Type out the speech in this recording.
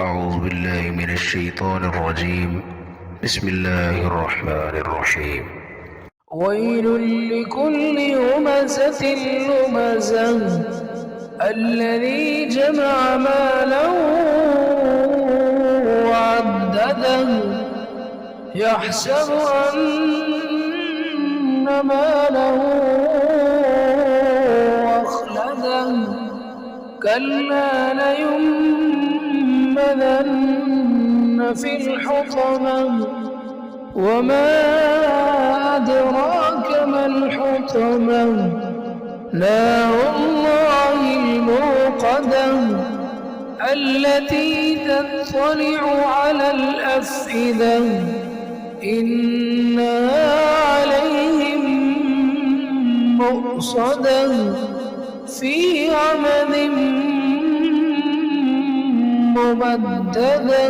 أعوذ بالله من الشيطان الرجيم. بسم الله الرحمن الرحيم. ويل لكل همزة لمزة الذي جمع مالا وعدده يحسب أن ماله أخلده كلا لينبذن في الحطمة وما أدراك ما الحطمة نار الله الموقدة التي تطلع على الأفئدة إنها عليهم مؤصدة في عمد ممددة.